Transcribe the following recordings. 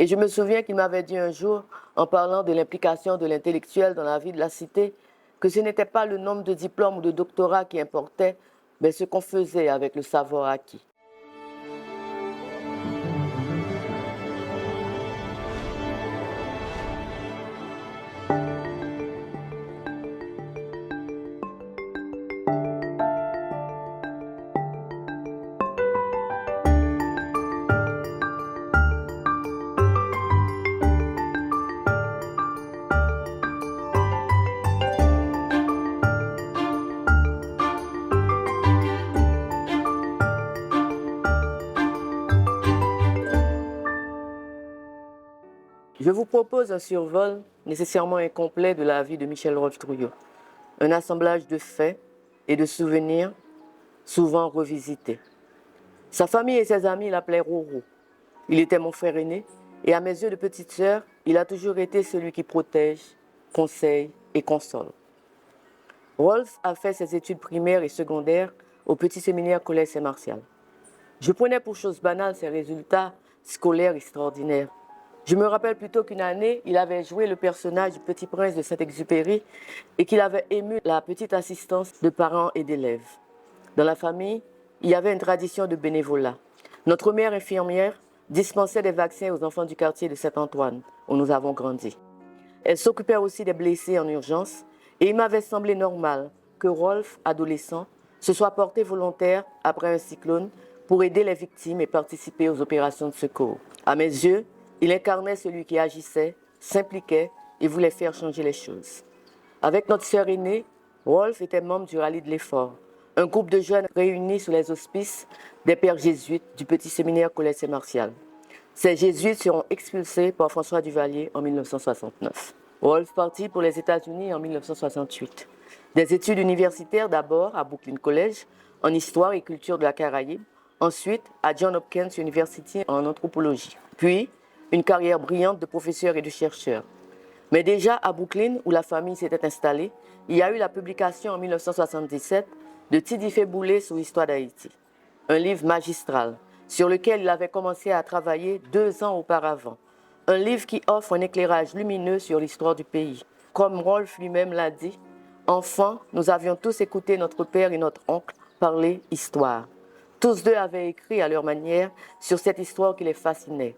Et je me souviens qu'il m'avait dit un jour, en parlant de l'implication de l'intellectuel dans la vie de la cité, que ce n'était pas le nombre de diplômes ou de doctorats qui importait, mais ce qu'on faisait avec le savoir acquis. Je vous propose un survol nécessairement incomplet de la vie de Michel Rolf-Trouillot, un assemblage de faits et de souvenirs souvent revisités. Sa famille et ses amis l'appelaient Roro. Il était mon frère aîné et à mes yeux de petite sœur, il a toujours été celui qui protège, conseille et console. Rolf a fait ses études primaires et secondaires au petit séminaire Collège Saint-Martial. Je prenais pour chose banale ses résultats scolaires extraordinaires. Je me rappelle plutôt qu'une année, il avait joué le personnage du Petit Prince de Saint-Exupéry et qu'il avait ému la petite assistance de parents et d'élèves. Dans la famille, il y avait une tradition de bénévolat. Notre mère infirmière dispensait des vaccins aux enfants du quartier de Saint-Antoine, où nous avons grandi. Elle s'occupait aussi des blessés en urgence et il m'avait semblé normal que Rolf, adolescent, se soit porté volontaire après un cyclone pour aider les victimes et participer aux opérations de secours. À mes yeux, il incarnait celui qui agissait, s'impliquait et voulait faire changer les choses. Avec notre sœur aînée, Rolf était membre du Rallye de l'Effort, un groupe de jeunes réunis sous les auspices des pères jésuites du petit séminaire Collège Saint-Martial. Ces jésuites seront expulsés par François Duvalier en 1969. Rolf partit pour les États-Unis en 1968. Des études universitaires d'abord à Brooklyn College, en histoire et culture de la Caraïbe, ensuite à Johns Hopkins University en anthropologie, puis une carrière brillante de professeur et de chercheur. Mais déjà à Brooklyn, où la famille s'était installée, il y a eu la publication en 1977 de Tidifé Boulay sur l'histoire d'Haïti, un livre magistral sur lequel il avait commencé à travailler 2 ans auparavant. Un livre qui offre un éclairage lumineux sur l'histoire du pays. Comme Rolf lui-même l'a dit, enfant, nous avions tous écouté notre père et notre oncle parler histoire. Tous deux avaient écrit à leur manière sur cette histoire qui les fascinait.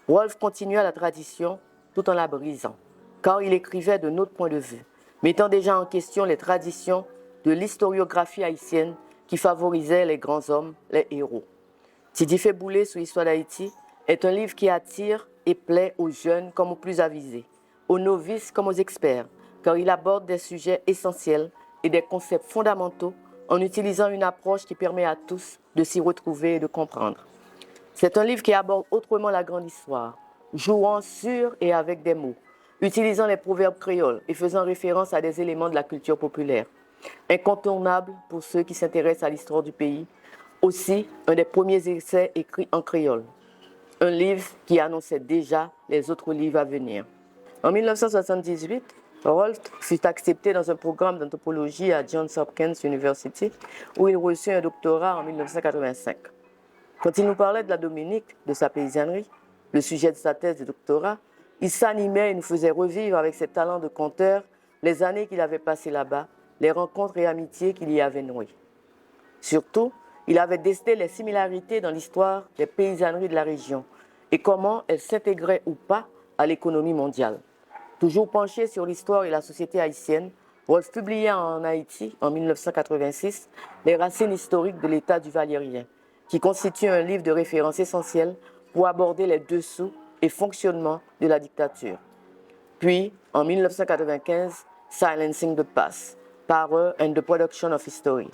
Rolf continua la tradition tout en la brisant, car il écrivait de notre point de vue, mettant déjà en question les traditions de l'historiographie haïtienne qui favorisait les grands hommes, les héros. Tidifé Boulay sur l'histoire d'Haïti est un livre qui attire et plaît aux jeunes comme aux plus avisés, aux novices comme aux experts, car il aborde des sujets essentiels et des concepts fondamentaux en utilisant une approche qui permet à tous de s'y retrouver et de comprendre. C'est un livre qui aborde autrement la grande histoire, jouant sur et avec des mots, utilisant les proverbes créoles et faisant référence à des éléments de la culture populaire. Incontournable pour ceux qui s'intéressent à l'histoire du pays, aussi un des premiers essais écrits en créole. Un livre qui annonçait déjà les autres livres à venir. En 1978, Rolf fut accepté dans un programme d'anthropologie à Johns Hopkins University, où il reçut un doctorat en 1985. Quand il nous parlait de la Dominique, de sa paysannerie, le sujet de sa thèse de doctorat, il s'animait et nous faisait revivre avec ses talents de conteur les années qu'il avait passées là-bas, les rencontres et amitiés qu'il y avait nouées. Surtout, il avait décelé les similarités dans l'histoire des paysanneries de la région et comment elles s'intégraient ou pas à l'économie mondiale. Toujours penché sur l'histoire et la société haïtienne, Rolf publia en Haïti, en 1986, Les racines historiques de l'État du Valérien, qui constitue un livre de référence essentiel pour aborder les dessous et fonctionnements de la dictature. Puis, en 1995, Silencing the Past, Power and the Production of History,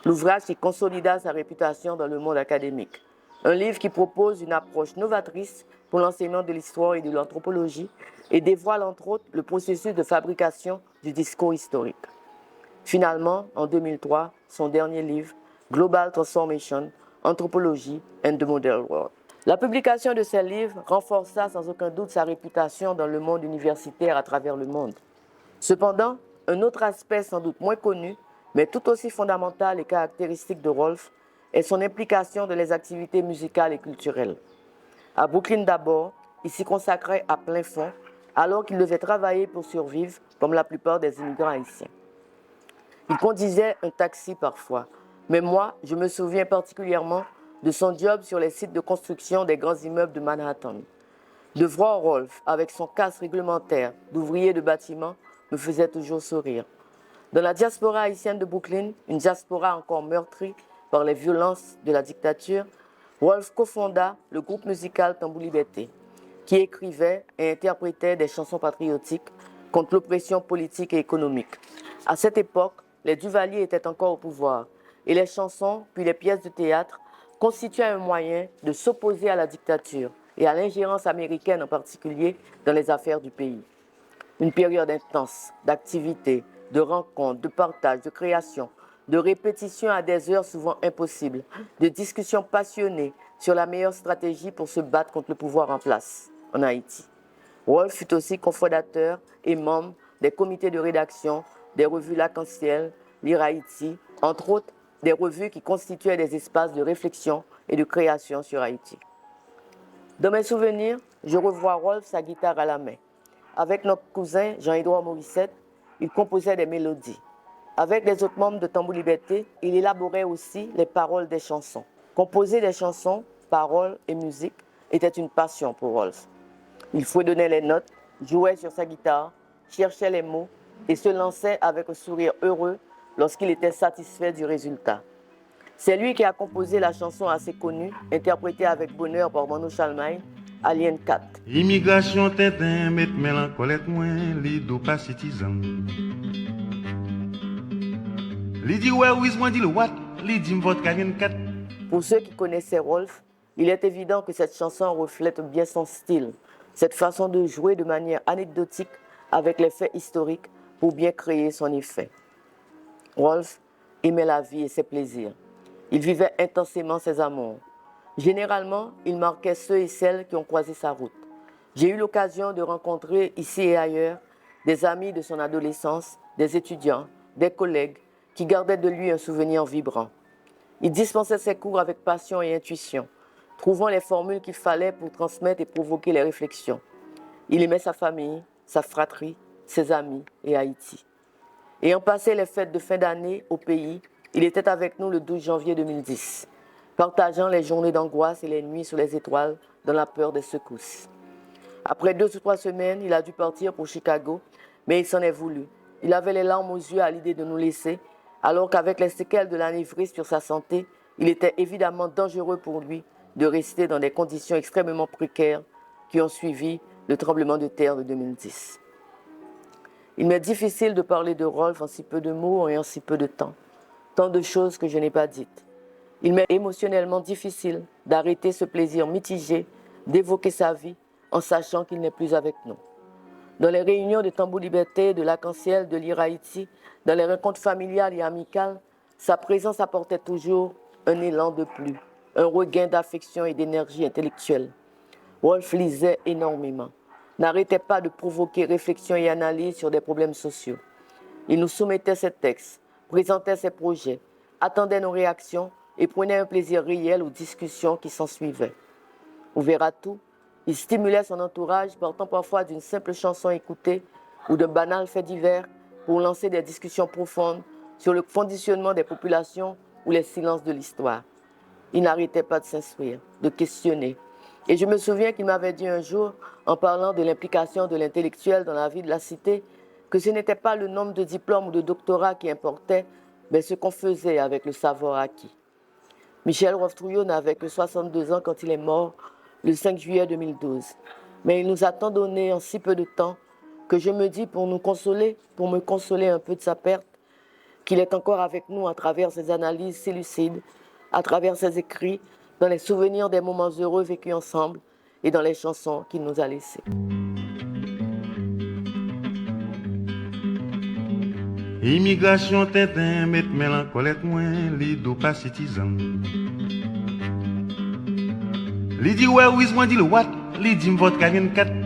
l'ouvrage qui consolida sa réputation dans le monde académique. Un livre qui propose une approche novatrice pour l'enseignement de l'histoire et de l'anthropologie et dévoile entre autres le processus de fabrication du discours historique. Finalement, en 2003, son dernier livre, Global Transformation, Anthropology and the Modern World. La publication de ces livres renforça sans aucun doute sa réputation dans le monde universitaire à travers le monde. Cependant, un autre aspect sans doute moins connu, mais tout aussi fondamental et caractéristique de Rolf, est son implication dans les activités musicales et culturelles. À Brooklyn d'abord, il s'y consacrait à plein fond, alors qu'il devait travailler pour survivre, comme la plupart des immigrants haïtiens. Il conduisait un taxi parfois, mais moi, je me souviens particulièrement de son job sur les sites de construction des grands immeubles de Manhattan. De voir Rolf avec son casque réglementaire d'ouvrier de bâtiment me faisait toujours sourire. Dans la diaspora haïtienne de Brooklyn, une diaspora encore meurtrie par les violences de la dictature, Rolf cofonda le groupe musical Tambou Liberté, qui écrivait et interprétait des chansons patriotiques contre l'oppression politique et économique. À cette époque, les Duvalier étaient encore au pouvoir et les chansons, puis les pièces de théâtre, constituaient un moyen de s'opposer à la dictature et à l'ingérence américaine en particulier dans les affaires du pays. Une période intense d'activité, de rencontres, de partage, de création, de répétitions à des heures souvent impossibles, de discussions passionnées sur la meilleure stratégie pour se battre contre le pouvoir en place en Haïti. Rolf fut aussi cofondateur et membre des comités de rédaction des revues L'Arc-en-Ciel, Lire Haïti, entre autres des revues qui constituaient des espaces de réflexion et de création sur Haïti. Dans mes souvenirs, je revois Rolf sa guitare à la main. Avec notre cousin Jean-Édouard Morissette, il composait des mélodies. Avec les autres membres de Tambou Liberté, il élaborait aussi les paroles des chansons. Composer des chansons, paroles et musique était une passion pour Rolf. Il fredonnait les notes, jouait sur sa guitare, cherchait les mots et se lançait avec un sourire heureux lorsqu'il était satisfait du résultat. C'est lui qui a composé la chanson assez connue, interprétée avec bonheur par Mano Chalmain, Alien 4. Immigration Tintin, met mélancolette moins, lido pas citizen. Li dit ouais, oui, moi dit le what, li dit m'vote Alien 4. Pour ceux qui connaissaient Rolf, il est évident que cette chanson reflète bien son style, cette façon de jouer de manière anecdotique avec les faits historiques pour bien créer son effet. Rolf aimait la vie et ses plaisirs. Il vivait intensément ses amours. Généralement, il marquait ceux et celles qui ont croisé sa route. J'ai eu l'occasion de rencontrer ici et ailleurs des amis de son adolescence, des étudiants, des collègues qui gardaient de lui un souvenir vibrant. Il dispensait ses cours avec passion et intuition, trouvant les formules qu'il fallait pour transmettre et provoquer les réflexions. Il aimait sa famille, sa fratrie, ses amis et Haïti. Ayant passé les fêtes de fin d'année au pays, il était avec nous le 12 janvier 2010, partageant les journées d'angoisse et les nuits sous les étoiles dans la peur des secousses. Après 2 ou 3 semaines, il a dû partir pour Chicago, mais il s'en est voulu. Il avait les larmes aux yeux à l'idée de nous laisser, alors qu'avec les séquelles de l'anévrisme sur sa santé, il était évidemment dangereux pour lui de rester dans des conditions extrêmement précaires qui ont suivi le tremblement de terre de 2010. Il m'est difficile de parler de Rolf en si peu de mots et en si peu de temps. Tant de choses que je n'ai pas dites. Il m'est émotionnellement difficile d'arrêter ce plaisir mitigé d'évoquer sa vie en sachant qu'il n'est plus avec nous. Dans les réunions de Tambou Liberté, de l'Arc-en-Ciel, de Lire Haïti, dans les rencontres familiales et amicales, sa présence apportait toujours un élan de plus, un regain d'affection et d'énergie intellectuelle. Rolf lisait énormément, n'arrêtait pas de provoquer réflexion et analyse sur des problèmes sociaux. Il nous soumettait ses textes, présentait ses projets, attendait nos réactions et prenait un plaisir réel aux discussions qui s'ensuivaient. Ouvert à tout, il stimulait son entourage partant parfois d'une simple chanson écoutée ou d'un banal fait divers pour lancer des discussions profondes sur le conditionnement des populations ou les silences de l'histoire. Il n'arrêtait pas de s'instruire, de questionner. Et je me souviens qu'il m'avait dit un jour, en parlant de l'implication de l'intellectuel dans la vie de la cité, que ce n'était pas le nombre de diplômes ou de doctorats qui importait, mais ce qu'on faisait avec le savoir acquis. Michel Rolf-Trouillot n'avait que 62 ans quand il est mort, le 5 juillet 2012. Mais il nous a tant donné en si peu de temps que je me dis pour me consoler un peu de sa perte, qu'il est encore avec nous à travers ses analyses si lucides, à travers ses écrits, dans les souvenirs des moments heureux vécus ensemble et dans les chansons qu'il nous a laissées. Immigration Tintin, met mélancolette moins, lido pas citizen. Li dit ouais, oui, moi dit le what, li dit m'vote Alien 4.